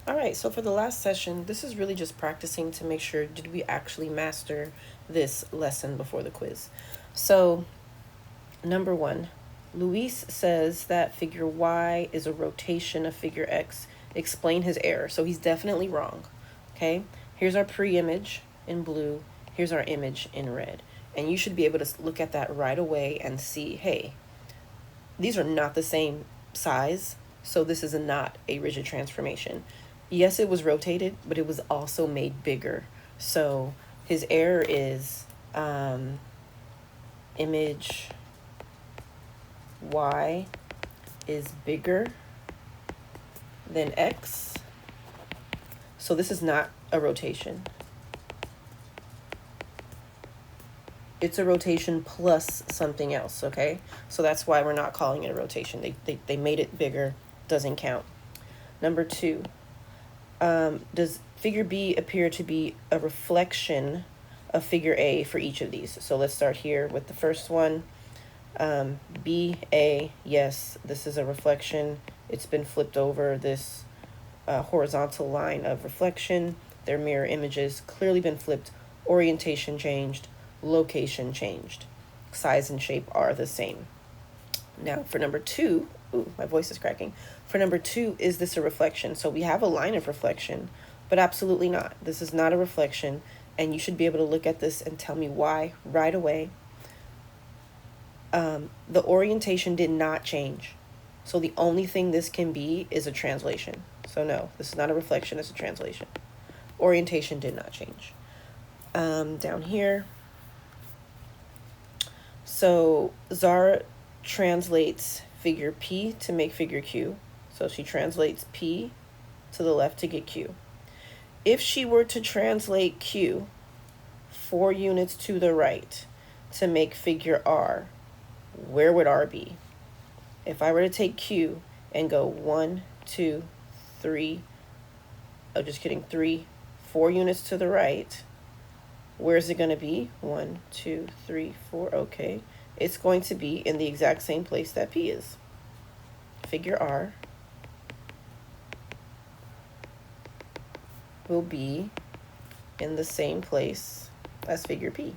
All right, so for the last session, this is really just practicing to make sure, did we actually master this lesson before the quiz? So, number one, Luis says that figure Y is a rotation of figure X. Explain his error. So he's definitely wrong. Okay, here's our pre-image in blue. Here's our image in red. And you should be able to look at that right away and see, hey, these are not the same size, so this is not a rigid transformation. Yes, it was rotated, but it was also made bigger. So his error is image Y is bigger than X. So this is not a rotation. It's a rotation plus something else, okay? So that's why we're not calling it a rotation. They made it bigger, doesn't count. Number two, does figure B appear to be a reflection of figure A for each of these? So let's start here with the first one. B, A, yes, this is a reflection. It's been flipped over this horizontal line of reflection. Their mirror images clearly been flipped. Orientation changed. Location changed. Size and shape are the same. Now for number two, ooh, my voice is cracking. For number two, is this a reflection? So we have a line of reflection, but absolutely not. This is not a reflection, and you should be able to look at this and tell me why right away. The orientation did not change. So the only thing this can be is a translation. So no, this is not a reflection, it's a translation. Orientation did not change. Down here, so Zara translates figure P to make figure Q. So she translates P to the left to get Q. If she were to translate Q 4 units to the right to make figure R, where would R be? If I were to take Q and go 1, 2, 3, oh, just kidding, 3, 4 units to the right, where is it going to be? 1, 2, 3, 4, okay. It's going to be in the exact same place that P is. Figure R will be in the same place as figure P.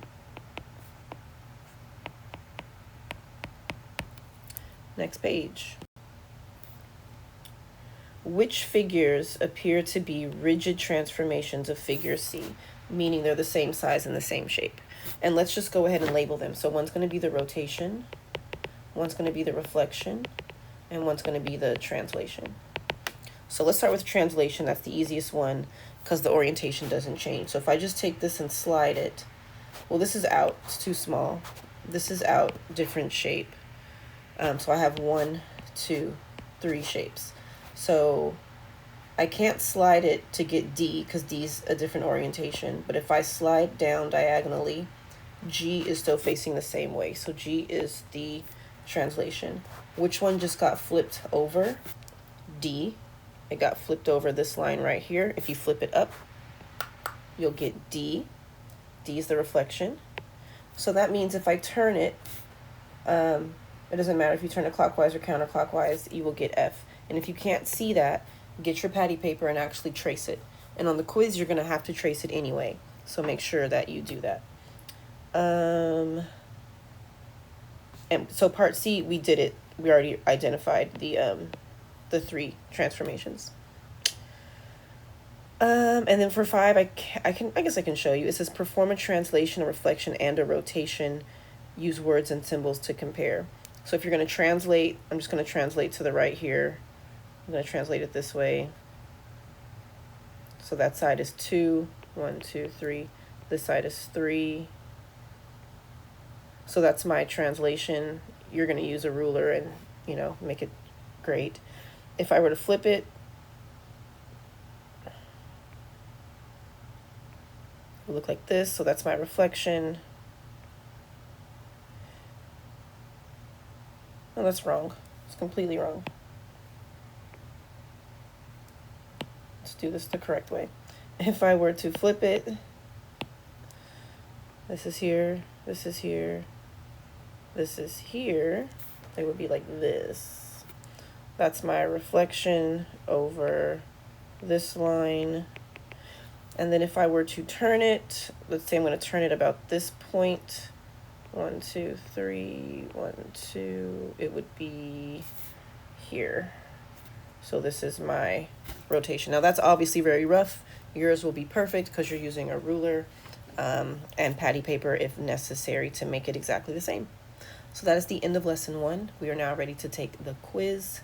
Next page. Which figures appear to be rigid transformations of figure C, meaning they're the same size and the same shape? And let's just go ahead and label them. So one's going to be the rotation, one's going to be the reflection, and one's going to be the translation. So let's start with translation. That's the easiest one because the orientation doesn't change. So if I just take this and slide it, well, this is out. It's too small. This is out, different shape. So I have 1, 2, 3 shapes. So I can't slide it to get D because D's a different orientation. But if I slide down diagonally, G is still facing the same way. So G is the translation. Which one just got flipped over? D. It got flipped over this line right here. If you flip it up, you'll get D. D is the reflection. So that means if I turn it, it doesn't matter if you turn it clockwise or counterclockwise, you will get F. And if you can't see that, get your patty paper and actually trace it. And on the quiz, you're going to have to trace it anyway. So make sure that you do that. And so part C, we did it. We already identified the 3 transformations. And then for 5, I guess I can show you. It says perform a translation, a reflection, and a rotation. Use words and symbols to compare. So if you're going to translate, I'm just going to translate to the right here. I'm going to translate it this way. So that side is 2, 1, 2, 3. This side is 3. So that's my translation. You're going to use a ruler and, make it great. If I were to flip it, it would look like this. So that's my reflection. No, that's wrong. It's completely wrong. Let's do this the correct way. If I were to flip it, this is here, this is here, this is here, it would be like this. That's my reflection over this line. And then if I were to turn it, let's say I'm going to turn it about this point. 1, 2, 3, 1, 2, it would be here. So this is my rotation. Now that's obviously very rough. Yours will be perfect because you're using a ruler and patty paper if necessary to make it exactly the same. So that is the end of lesson 1. We are now ready to take the quiz.